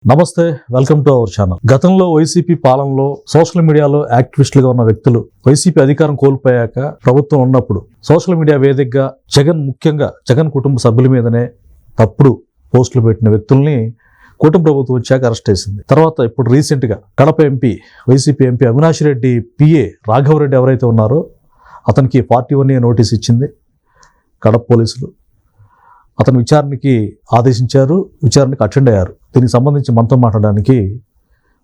నమస్తే, welcome to our channel. గతంలో YCP పాలనలో సోషల్ మీడియాలో యాక్టివిస్టులుగా ఉన్న వ్యక్తులు వైసీపీ అధికారం కోల్పోయాక ప్రభుత్వం ఉన్నప్పుడు సోషల్ మీడియా వేదికగా ముఖ్యంగా జగన్ కుటుంబ సభ్యుల మీదనే తప్పుడు పోస్టులు పెట్టిన వ్యక్తుల్ని కూటమి ప్రభుత్వం వచ్చాక అరెస్ట్ చేసింది. తర్వాత ఇప్పుడు రీసెంట్గా Kadapa MP YCP MP Avinash Reddy PA Raghavareddy ఎవరైతే ఉన్నారో అతనికి 41A నోటీస్ ఇచ్చింది కడప పోలీసులు. అతను విచారణకి ఆదేశించారు, విచారణకు అటెండ్ అయ్యారు. దీనికి సంబంధించి మనతో మాట్లాడడానికి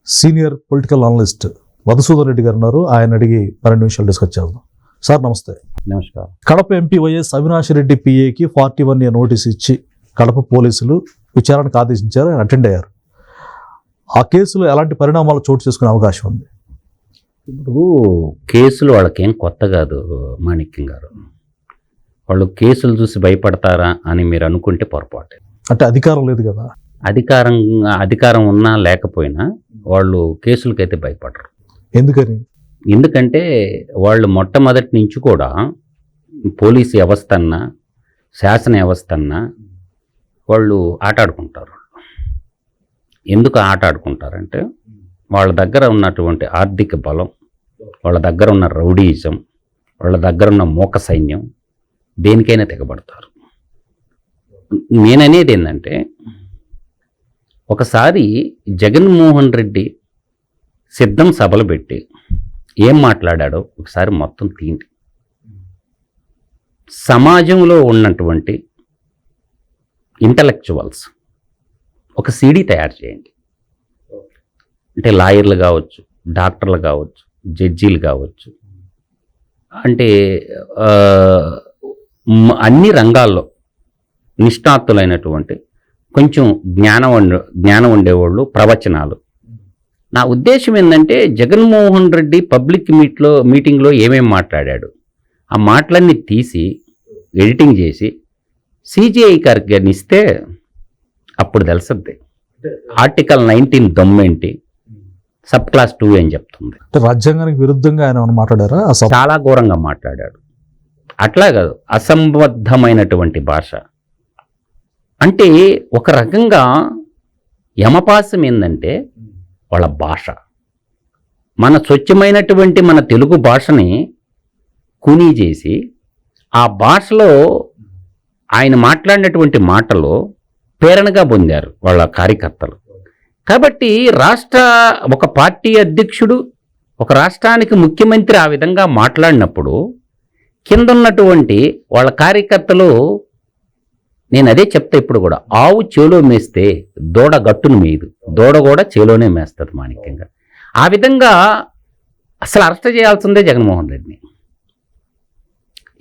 senior political analyst Madhusudan Reddy గారు ఉన్నారు. ఆయన అడిగి 12 నిమిషాలు డిస్కస్ చేద్దాం. సార్ నమస్తే. నమస్కారం. కడప ఎంపీ వైఎస్ అవినాష్ రెడ్డి పిఏకి 41A నోటీస్ ఇచ్చి కడప పోలీసులు విచారణకు ఆదేశించారు, ఆయన అటెండ్ అయ్యారు. ఆ కేసులో ఎలాంటి పరిణామాలు చోటు చేసుకునే అవకాశం ఉంది? ఇప్పుడు కేసులు వాళ్ళకేం కొత్త కాదు మాణిక్యం గారు. వాళ్ళు కేసులు చూసి భయపడతారా అని మీరు అనుకుంటే పొరపాటు. అంటే అధికారం లేదు కదా. అధికారం ఉన్నా లేకపోయినా వాళ్ళు కేసులకైతే భయపడరు. ఎందుకని? ఎందుకంటే వాళ్ళు మొట్టమొదటి నుంచి కూడా పోలీసు వ్యవస్థ అన్నా శాసన వ్యవస్థ అన్నా వాళ్ళు ఆటాడుకుంటారు. ఎందుకు ఆటాడుకుంటారంటే వాళ్ళ దగ్గర ఉన్నటువంటి ఆర్థిక బలం, వాళ్ళ దగ్గర ఉన్న రౌడీయిజం, వాళ్ళ దగ్గర ఉన్న మూక సైన్యం దేనికైనా తెగబడతారు. నేననేది ఏంటంటే, ఒకసారి జగన్మోహన్ రెడ్డి సిద్ధం సభలు పెట్టి ఏం మాట్లాడాడో ఒకసారి మొత్తం తీయండి. సమాజంలో ఉన్నటువంటి ఇంటలెక్చువల్స్ ఒక సీడీ తయారు చేయండి. అంటే లాయర్లు కావచ్చు, డాక్టర్లు కావచ్చు, జడ్జీలు కావచ్చు, అంటే అన్ని రంగాల్లో నిష్ణాతులైనటువంటి కొంచెం జ్ఞానం ఉండేవాళ్ళు ప్రవచనాలు. నా ఉద్దేశం ఏంటంటే, జగన్మోహన్ రెడ్డి పబ్లిక్ మీటింగ్లో ఏమేమి మాట్లాడాడు ఆ మాటలన్నీ తీసి ఎడిటింగ్ చేసి CGI గారికి ఇస్తే అప్పుడు తెలుస్తుంది ఆర్టికల్ 19 దమ్మేంటి, సబ్ క్లాస్ 2 అని చెప్తుంది. రాజ్యాంగానికి విరుద్ధంగా ఆయన మాట్లాడారా? చాలా ఘోరంగా మాట్లాడాడు. అట్లా కాదు, అసంబద్ధమైనటువంటి భాష. అంటే ఒక రకంగా యమపాసం ఏంటంటే వాళ్ళ భాష. మన స్వచ్ఛమైనటువంటి మన తెలుగు భాషని కూనీ చేసి ఆ భాషలో ఆయన మాట్లాడినటువంటి మాటలు ప్రేరణగా పొందారు వాళ్ళ కార్యకర్తలు. కాబట్టి ఒక పార్టీ అధ్యక్షుడు, ఒక రాష్ట్రానికి ముఖ్యమంత్రి ఆ విధంగా మాట్లాడినప్పుడు కింద ఉన్నటువంటి వాళ్ళ కార్యకర్తలు, నేను అదే చెప్తా ఇప్పుడు కూడా, ఆవు చేలో మేస్తే దూడ గట్టును మేయదు, దూడ కూడా చేలోనే మేస్తుంది మాణిక్యంగా. ఆ విధంగా అసలు అరెస్ట్ చేయాల్సిందే జగన్మోహన్ రెడ్డిని.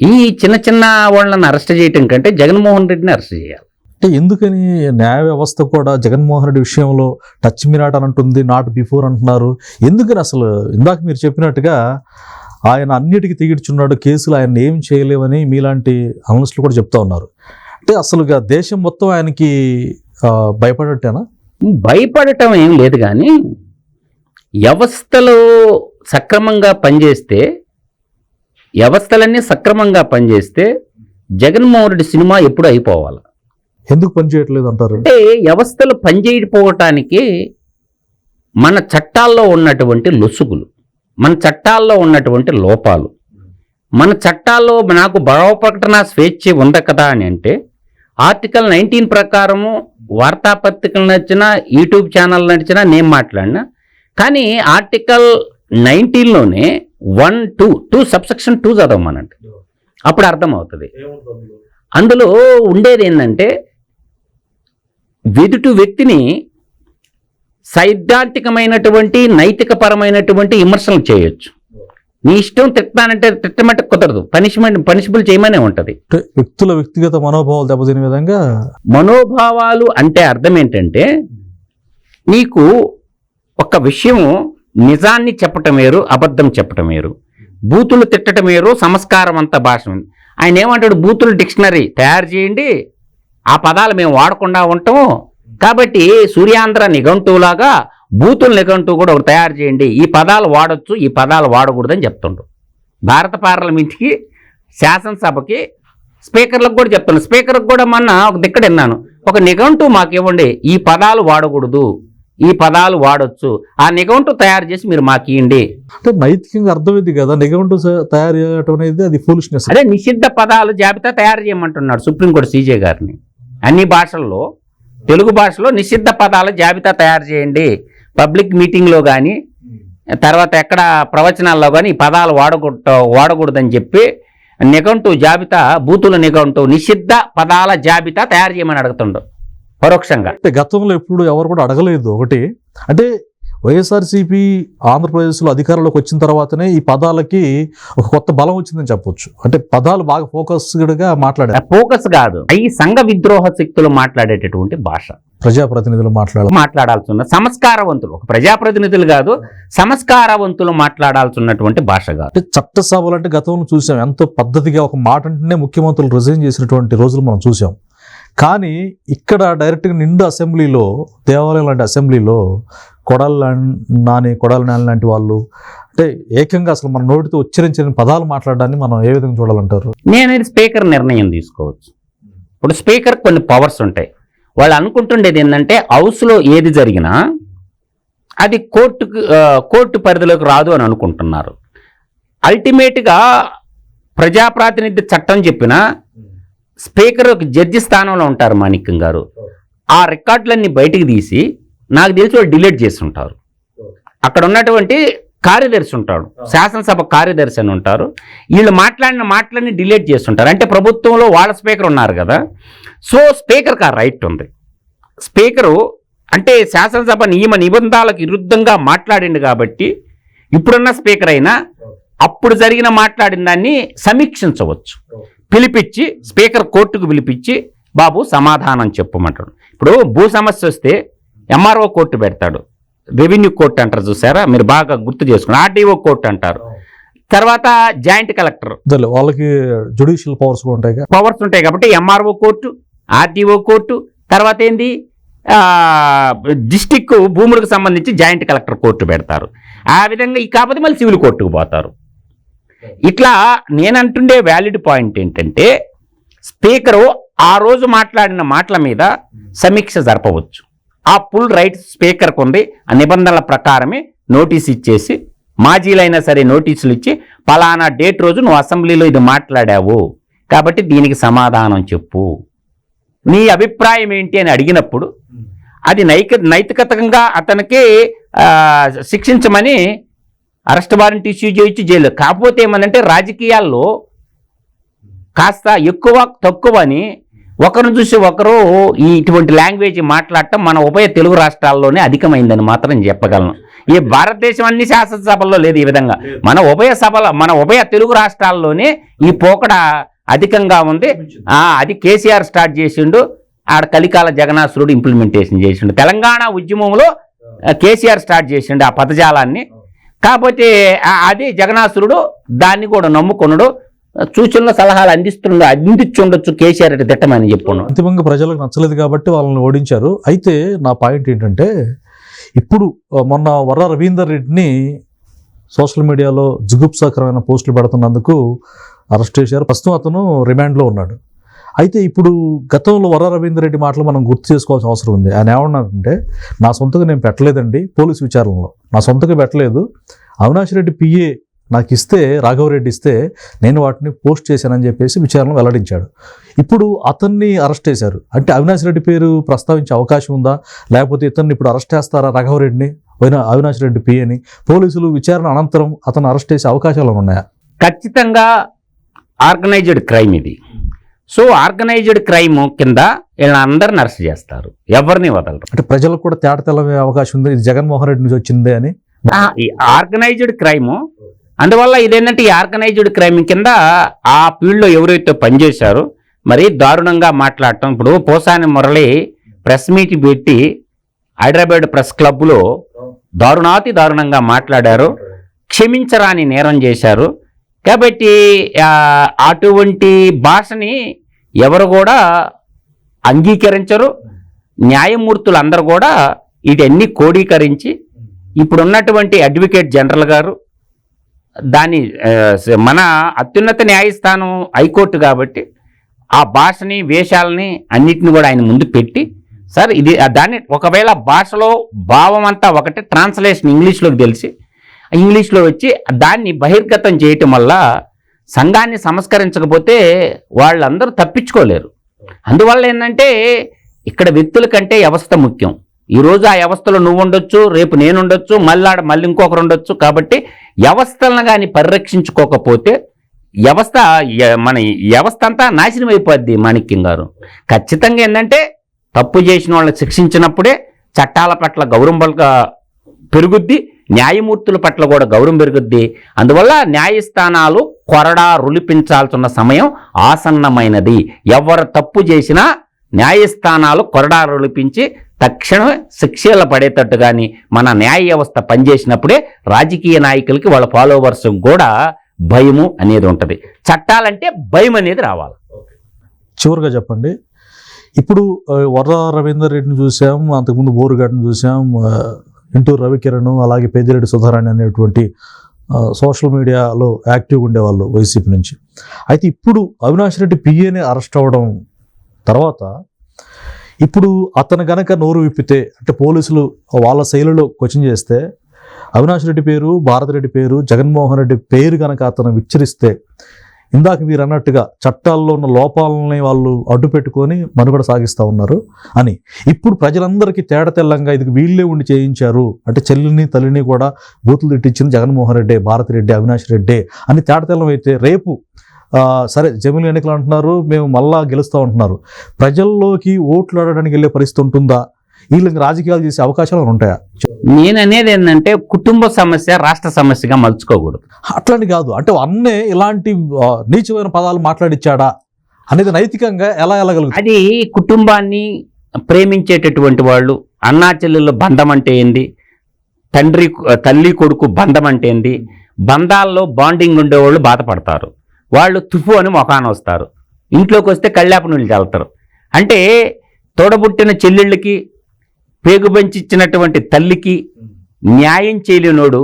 ఈ చిన్న చిన్న వాళ్ళని అరెస్ట్ చేయటం కంటే జగన్మోహన్ రెడ్డిని అరెస్ట్ చేయాలి. అంటే ఎందుకని? న్యాయ వ్యవస్థ కూడా జగన్మోహన్ రెడ్డి విషయంలో టచ్ మీ నాట్ అని అంటుంది, నాట్ బిఫోర్ అంటున్నారు. ఎందుకని? అసలు ఇందాక మీరు చెప్పినట్టుగా ఆయన అన్నిటికీ తెగిడ్చున్నాడు, కేసులు ఆయన ఏం చేయలేవని మీలాంటి అనలిస్టులు కూడా చెప్తా ఉన్నారు. అంటే అసలుగా దేశం మొత్తం ఆయనకి భయపడటేనా? భయపడటం ఏం లేదు, కానీ వ్యవస్థలో సక్రమంగా పనిచేస్తే, వ్యవస్థలన్నీ సక్రమంగా పనిచేస్తే జగన్మోహన్ రెడ్డి సినిమా ఎప్పుడు అయిపోవాలి. ఎందుకు పనిచేయట్లేదు అంటారు? అంటే వ్యవస్థలు పనిచేయకపోవటానికి మన చట్టాల్లో ఉన్నటువంటి లొసుగులు, మన చట్టాల్లో ఉన్నటువంటి లోపాలు, మన చట్టాల్లో నాకు భావ ప్రకటన స్వేచ్ఛ ఉంది కదా అని అంటే, ఆర్టికల్ 19 ప్రకారము వార్తాపత్రికలు నచ్చినా, యూట్యూబ్ ఛానల్ నచ్చినా నేను మాట్లాడినా, కానీ ఆర్టికల్ 19లోనే 1-2 సబ్సెక్షన్ 2 చదవమనండి, అప్పుడు అర్థమవుతుంది. అందులో ఉండేది ఏంటంటే, ఎదుటి వ్యక్తిని సైద్ధాంతికమైనటువంటి నైతికపరమైనటువంటి విమర్శలు చేయొచ్చు. నీ ఇష్టం తిట్టానంటే తిట్టమంటే కుదరదు, పనిషబుల్ చేయమనే ఉంటుంది. వ్యక్తుల వ్యక్తిగత మనోభావాలు దెబ్బతినే విధంగా. మనోభావాలు అంటే అర్థం ఏంటంటే, నీకు ఒక విషయం నిజాన్ని చెప్పటం వేరు, అబద్ధం చెప్పటం వేరు. బూతులు తిట్టడం వేరు, సంస్కారం అంత భాష. ఆయన ఏమంటాడు, బూతులు డిక్షనరీ తయారు చేయండి, ఆ పదాలు మేము వాడకుండా ఉంటాము, కాబట్టి సూర్యాంధ్ర నిఘంటువులాగా బూతుల నిఘంటువు కూడా ఒకటి తయారు చేయండి, ఈ పదాలు వాడచ్చు, ఈ పదాలు వాడకూడదని చెప్తుండ్రు. భారత పార్లమెంట్కి, శాసనసభకి, స్పీకర్లకు కూడా చెప్తున్నాను. స్పీకర్కి కూడా మొన్న ఒక దిక్కడ విన్నాను, ఒక నిఘంటువు మాకు ఇవ్వండి, ఈ పదాలు వాడకూడదు, ఈ పదాలు వాడొచ్చు, ఆ నిఘంటు తయారు చేసి మీరు మాకు ఇవ్వండి. అంటే నైతికంగా అర్థమైంది కదా, నిఘంటు తయారు చేయడం అనేది అది ఫూలిష్నెస్. అదే నిషిద్ధ పదాలు జాబితా తయారు చేయమంటున్నాడు సుప్రీంకోర్టు సీజే గారిని. అన్ని భాషల్లో, తెలుగు భాషలో నిషిద్ధ పదాల జాబితా తయారు చేయండి, పబ్లిక్ మీటింగ్లో కానీ తర్వాత ఎక్కడ ప్రవచనాల్లో కానీ ఈ పదాలు వాడకూడదని చెప్పి నిఘంటు జాబితా, బూతుల నిఘంటు నిషిద్ధ పదాల జాబితా తయారు చేయమని అడుగుతుండు పరోక్షంగా. అంటే గతంలో ఎప్పుడు ఎవరు కూడా అడగలేదు. ఒకటి అంటే వైఎస్ఆర్సీపీ ఆంధ్రప్రదేశ్లో అధికారంలోకి వచ్చిన తర్వాతనే ఈ పదాలకి ఒక కొత్త బలం వచ్చిందని చెప్పొచ్చు. అంటే పదాలు బాగా ఫోకస్డ్గా మాట్లాడారు. ఫోకస్ కాదు, ఈ సంఘ విద్రోహ శక్తులు మాట్లాడేటటువంటి భాష, ప్రజాప్రతినిధులు మాట్లాడాల్సి ఉన్న సంస్కారవంతులు, ఒక ప్రజాప్రతినిధులు కాదు సంస్కారవంతులు మాట్లాడాల్సినటువంటి భాష కాదు. అంటే చట్టసభలు అంటే గతంలో చూసాం, ఎంతో పద్ధతిగా ఒక మాట అంటేనే ముఖ్యమంత్రులు రిజైన్ చేసినటువంటి రోజులు మనం చూసాం. కానీ ఇక్కడ డైరెక్ట్గా నిండు అసెంబ్లీలో, దేవాలయం లాంటి అసెంబ్లీలో కొడాలి నాని లాంటి వాళ్ళు అంటే ఏకంగా అసలు మన నోటితో ఉచ్చరించిన పదాలు మాట్లాడడాన్ని మనం ఏ విధంగా చూడాలంటారు? నేను స్పీకర్ నిర్ణయం తీసుకోవచ్చు. ఇప్పుడు స్పీకర్ కొన్ని పవర్స్ ఉంటాయి. వాళ్ళు అనుకుంటుండేది ఏంటంటే హౌస్లో ఏది జరిగినా అది కోర్టు పరిధిలోకి రాదు అని అనుకుంటున్నారు. అల్టిమేట్గా ప్రజాప్రాతినిధ్య చట్టం చెప్పిన స్పీకర్ ఒక జడ్జి స్థానంలో ఉంటారు మాణిక్యం గారు. ఆ రికార్డులన్నీ బయటికి తీసి నాకు తెలిసి వాళ్ళు డిలీట్ చేసి ఉంటారు. అక్కడ ఉన్నటువంటి కార్యదర్శి ఉంటాడు, శాసనసభ కార్యదర్శి అని ఉంటారు, వీళ్ళు మాట్లాడిన మాటలన్నీ డిలీట్ చేస్తుంటారు. అంటే ప్రభుత్వంలో వాళ్ళ స్పీకర్ ఉన్నారు కదా, సో స్పీకర్కి ఆ రైట్ ఉంది. స్పీకరు అంటే శాసనసభ నియమ నిబంధనలకు విరుద్ధంగా మాట్లాడిండు కాబట్టి ఇప్పుడున్న స్పీకర్ అయినా అప్పుడు జరిగిన మాట్లాడిన దాన్ని సమీక్షించవచ్చు. పిలిపించి స్పీకర్ కోర్టుకు పిలిపించి బాబు సమాధానం చెప్పమంటాడు. ఇప్పుడు భూ సమస్య వస్తే ఎంఆర్ఓ కోర్టు పెడతాడు, రెవెన్యూ కోర్టు అంటారు చూసారా, మీరు బాగా గుర్తు చేసుకుని ఆర్డీఓ కోర్టు అంటారు. తర్వాత జాయింట్ కలెక్టర్, వాళ్ళకి జ్యుడిషియల్ పవర్స్ ఉంటాయి కాబట్టి ఎంఆర్ఓ కోర్టు, ఆర్డీఓ కోర్టు, తర్వాత ఏంది డిస్టిక్ భూములకు సంబంధించి జాయింట్ కలెక్టర్ కోర్టు పెడతారు. ఆ విధంగా కాకపోతే మళ్ళీ సివిల్ కోర్టుకు పోతారు. ఇట్లా నేనంటుండే వ్యాలిడ్ పాయింట్ ఏంటంటే స్పీకరు ఆ రోజు మాట్లాడిన మాటల మీద సమీక్ష జరపవచ్చు. ఆ ఫుల్ రైట్ స్పీకర్కు ఉంది. ఆ నిబంధనల ప్రకారమే నోటీస్ ఇచ్చేసి, మాజీలైనా సరే నోటీసులు ఇచ్చి పలానా డేట్ రోజు నువ్వు అసెంబ్లీలో ఇది మాట్లాడావు కాబట్టి దీనికి సమాధానం చెప్పు, నీ అభిప్రాయం ఏంటి అని అడిగినప్పుడు అది నైతికతంగా అతనికి శిక్షించమని అరెస్ట్ వారెంట్ ఇష్యూ చేయొచ్చు, జైలు. కాకపోతే ఏమనంటే రాజకీయాల్లో కాస్త ఎక్కువ తక్కువ అని ఒకరిని చూసి ఒకరు ఇటువంటి లాంగ్వేజ్ మాట్లాడటం మన ఉభయ తెలుగు రాష్ట్రాల్లోనే అధికమైందని మాత్రం చెప్పగలను. ఈ భారతదేశం అన్ని శాసనసభల్లో లేదు ఈ విధంగా. మన ఉభయ తెలుగు రాష్ట్రాల్లోనే ఈ పోకడ అధికంగా ఉంది. అది కేసీఆర్ స్టార్ట్ చేసిండు, ఆడ కలికాల జగన్నాథుడు ఇంప్లిమెంటేషన్ చేసిండు. తెలంగాణ ఉద్యమంలో కేసీఆర్ స్టార్ట్ చేసిండు ఆ పదజాలాన్ని. కాకపోతే అది జగన్నాథుడు దాన్ని కూడా నమ్ముకున్నాడు, సూచనలు సలహాలు అందించుండొచ్చు కేసీఆర్ అంటే తిట్టమని చెప్పుకున్నాడు. అంతిమంగా ప్రజలకు నచ్చలేదు కాబట్టి వాళ్ళని ఓడించారు. అయితే నా పాయింట్ ఏంటంటే ఇప్పుడు మొన్న వర్ర రవీందర్ రెడ్డిని సోషల్ మీడియాలో జుగుప్సాకరమైన పోస్టులు పెడుతున్నందుకు అరెస్ట్ చేశారు. ప్రస్తుతం అతను రిమాండ్లో ఉన్నాడు. అయితే ఇప్పుడు గతంలో వర్ర రవీందర్ రెడ్డి మాటలు మనం గుర్తు చేసుకోవాల్సిన అవసరం ఉంది. ఆయన ఏమన్నారంటే, నా సొంతగా నేను పెట్టలేదండి, పోలీసు విచారణలో నా సొంతగా పెట్టలేదు, అవినాష్ రెడ్డి పిఏ నాకు ఇస్తే, రాఘవరెడ్డి ఇస్తే నేను వాటిని పోస్ట్ చేశానని చెప్పేసి విచారణలో వెల్లడించాడు. ఇప్పుడు అతన్ని అరెస్ట్ చేశారు. అంటే అవినాష్ రెడ్డి పేరు ప్రస్తావించే అవకాశం ఉందా, లేకపోతే ఇతన్ని ఇప్పుడు అరెస్ట్ చేస్తారా రాఘవరెడ్డిని, అవినాష్ రెడ్డి పిఏని? పోలీసులు విచారణ అనంతరం అతను అరెస్ట్ చేసే అవకాశాలు ఉన్నాయా? ఖచ్చితంగా ఆర్గనైజ్డ్ క్రైమ్ ఇది. సో ఆర్గనైజ్డ్ క్రైమ్ కింద వీళ్ళందరిని అరెస్ట్ చేస్తారు, ఎవరిని వదలరు. అంటే ప్రజలకు కూడా తేడా తెలవే అవకాశం ఉంది, ఇది జగన్మోహన్ రెడ్డి నుంచి వచ్చిందే అని. ఈ ఆర్గనైజ్డ్ క్రైమ్ అందువల్ల ఇదేంటంటే ఈ ఆర్గనైజ్డ్ క్రైమ్ కింద ఆ ఫీల్డ్లో ఎవరైతే పనిచేశారో మరి దారుణంగా మాట్లాడటం. ఇప్పుడు పోసాని మురళి ప్రెస్ మీట్ పెట్టి హైదరాబాద్ ప్రెస్ క్లబ్లో దారుణంగా మాట్లాడారు, క్షమించరాని నేరం చేశారు. కాబట్టి అటువంటి భాషని ఎవరు కూడా అంగీకరించరు. న్యాయమూర్తులు అందరూ కూడా వీటన్ని కోడీకరించి ఇప్పుడున్నటువంటి అడ్వకేట్ జనరల్ గారు దాన్ని మన అత్యున్నత న్యాయస్థానం హైకోర్టు కాబట్టి ఆ భాషని వేషాలని అన్నిటిని కూడా ఆయన ముందు పెట్టి సార్ ఇది దాన్ని ఒకవేళ భాషలో భావం అంతా ఒకటి, ట్రాన్స్లేషన్ ఇంగ్లీష్లోకి తెలిసి ఇంగ్లీష్లో వచ్చి దాన్ని బహిర్గతం చేయటం వల్ల సంఘాన్ని సంస్కరించకపోతే వాళ్ళందరూ తప్పించుకోలేరు. అందువల్ల ఏంటంటే ఇక్కడ వ్యక్తుల కంటే వ్యవస్థ ముఖ్యం. ఈరోజు ఆ వ్యవస్థలో నువ్వు ఉండొచ్చు, రేపు నేను ఉండొచ్చు, మళ్ళీ ఇంకొకరు ఉండొచ్చు. కాబట్టి వ్యవస్థలను కానీ పరిరక్షించుకోకపోతే మన వ్యవస్థ అంతా నాశనం అయిపోద్ది. మాణిక్యం గారు ఖచ్చితంగా ఏంటంటే తప్పు చేసిన వాళ్ళని శిక్షించినప్పుడే చట్టాల పట్ల గౌరవం పెరుగుద్ది, న్యాయమూర్తుల పట్ల కూడా గౌరవం పెరుగుద్ది. అందువల్ల న్యాయస్థానాలు కొరడా రులిపించాల్సిన సమయం ఆసన్నమైనది. ఎవరు తప్పు చేసినా న్యాయస్థానాలు కొరడా రులిపించి తక్షణమే శిక్షలు పడేటట్టు కానీ మన న్యాయ వ్యవస్థ పనిచేసినప్పుడే రాజకీయ నాయకులకి వాళ్ళ ఫాలోవర్స్ కూడా భయము అనేది ఉంటుంది. చట్టాలంటే భయం అనేది రావాలి. చివరిగా చెప్పండి, ఇప్పుడు వరద రవీందర్ రెడ్డిని చూసాం, అంతకుముందు బోరుగడ్డను చూసాం, ఇంటూరు రవికిరణ్, అలాగే పెద్దిరెడ్డి సుధారాణి అనేటువంటి సోషల్ మీడియాలో యాక్టివ్గా ఉండేవాళ్ళు వైసీపీ నుంచి. అయితే ఇప్పుడు అవినాష్ రెడ్డి పిఏని అరెస్ట్ అవ్వడం తర్వాత ఇప్పుడు అతను గనక నోరు విప్పితే, అంటే పోలీసులు వాళ్ళ శైలిలో క్వశ్చన్ చేస్తే అవినాష్ రెడ్డి పేరు, భారతిరెడ్డి పేరు, జగన్మోహన్ రెడ్డి పేరు కనుక అతను విచ్చరిస్తే, ఇందాక మీరు అన్నట్టుగా చట్టాల్లో ఉన్న లోపాలని వాళ్ళు అడ్డు పెట్టుకొని మనుగడ సాగిస్తూ ఉన్నారు అని ఇప్పుడు ప్రజలందరికీ తేడతెల్లంగా ఇది వీళ్ళే ఉండి చేయించారు, అంటే చెల్లిని తల్లిని కూడా బూతులు తిట్టించింది జగన్మోహన్ రెడ్డి, భారతిరెడ్డి, అవినాష్ రెడ్డి అని తేడతెల్లం అయితే రేపు సరే జమిలి ఎన్నికలు అంటున్నారు, మేము మళ్ళా గెలుస్తూ ఉంటున్నారు, ప్రజల్లోకి ఓట్లు ఆడడానికి వెళ్ళే పరిస్థితి ఉంటుందా? వీళ్ళకి రాజకీయాలు చేసే అవకాశాలు ఉంటాయా? నేను అనేది ఏంటంటే కుటుంబ సమస్య రాష్ట్ర సమస్యగా మలుచుకోకూడదు. అట్లాంటి కాదు, అంటే అన్నే ఇలాంటి నీచమైన పదాలు మాట్లాడిచ్చాడా అనేది నైతికంగా ఎలా వెళ్ళగలుగుతుంది? అది కుటుంబాన్ని ప్రేమించేటటువంటి వాళ్ళు, అన్నా చెల్లెళ్ళ బంధం అంటే ఏంది, తల్లి కొడుకు బంధం అంటే ఏంది, బంధాల్లో బాండింగ్ ఉండేవాళ్ళు బాధపడతారు. వాళ్ళు తుఫు అని మొఖాన వస్తారు, ఇంట్లోకి వస్తే కళ్ళాప నీళ్ళు చల్లుతారు. అంటే తోడబుట్టిన చెల్లెళ్ళకి, పేగుబంచిచ్చినటువంటి తల్లికి న్యాయం చేయలేనోడు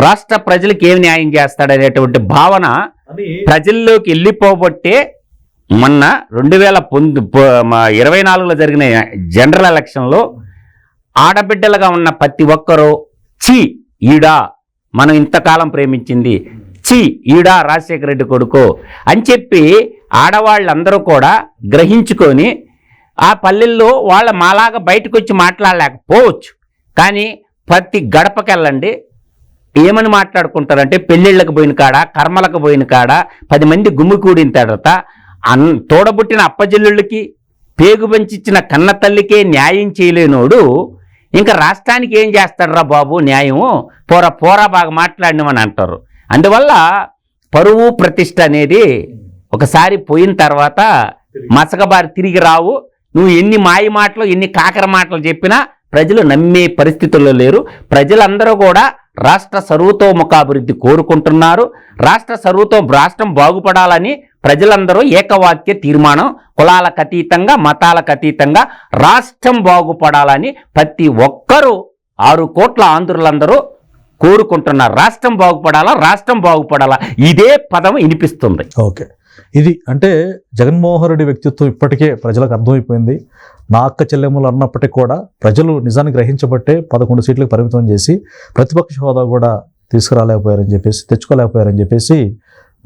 రాష్ట్ర ప్రజలకు ఏం న్యాయం చేస్తాడనేటువంటి భావన ప్రజల్లోకి వెళ్ళిపోబట్టే మొన్న 2024లో జరిగిన జనరల్ ఎలక్షన్లో ఆడబిడ్డలుగా ఉన్న ప్రతి ఒక్కరూ ఛీ ఈడా మనం ఇంతకాలం ప్రేమించింది, ఛీ ఈడా రాజశేఖర రెడ్డి కొడుకో అని చెప్పి ఆడవాళ్ళందరూ కూడా గ్రహించుకొని ఆ పల్లెల్లో వాళ్ళ మాలాగా బయటకు వచ్చి మాట్లాడలేకపోవచ్చు, కానీ ప్రతి గడపకెళ్ళండి ఏమని మాట్లాడుకుంటారంటే పెళ్ళిళ్ళకు పోయిన కాడ, కర్మలకు పోయిన కాడ 10 మంది గుమ్మి కూడిన తర్వాత తోడబుట్టిన అప్పజల్లుళ్ళకి, పేగు పెంచిచ్చిన కన్న తల్లికే న్యాయం చేయలేనోడు ఇంకా రాష్ట్రానికి ఏం చేస్తాడరా బాబు న్యాయము, పోరా బాగా మాట్లాడినమని అంటారు. అందువల్ల పరువు ప్రతిష్ట అనేది ఒకసారి పోయిన తర్వాత మసకబారి తిరిగి రావు. నువ్వు ఎన్ని మాయ మాటలు, ఎన్ని కాకర మాటలు చెప్పినా ప్రజలు నమ్మే పరిస్థితుల్లో లేరు. ప్రజలందరూ కూడా రాష్ట్ర సర్వతోముఖాభివృద్ధి కోరుకుంటున్నారు. రాష్ట్రం బాగుపడాలని ప్రజలందరూ ఏకవాక్య తీర్మానం, కులాలకు అతీతంగా, మతాలకు అతీతంగా రాష్ట్రం బాగుపడాలని ప్రతి ఒక్కరూ 6 కోట్ల ఆంధ్రులందరూ కోరుకుంటున్నారు. రాష్ట్రం బాగుపడాలా ఇదే పదం వినిపిస్తుంది. ఓకే, ఇది అంటే జగన్మోహన్ రెడ్డి వ్యక్తిత్వం ఇప్పటికే ప్రజలకు అర్థమైపోయింది. నా అక్క చెల్లెమ్మలు అన్నప్పటికీ కూడా ప్రజలు నిజాన్ని గ్రహించబట్టే 11 సీట్లకు పరిమితం చేసి ప్రతిపక్ష హోదా కూడా తెచ్చుకోలేకపోయారని చెప్పేసి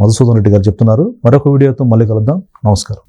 మధుసూదన్ రెడ్డి గారు చెప్తున్నారు. మరొక వీడియోతో మళ్ళీ కలుద్దాం. నమస్కారం.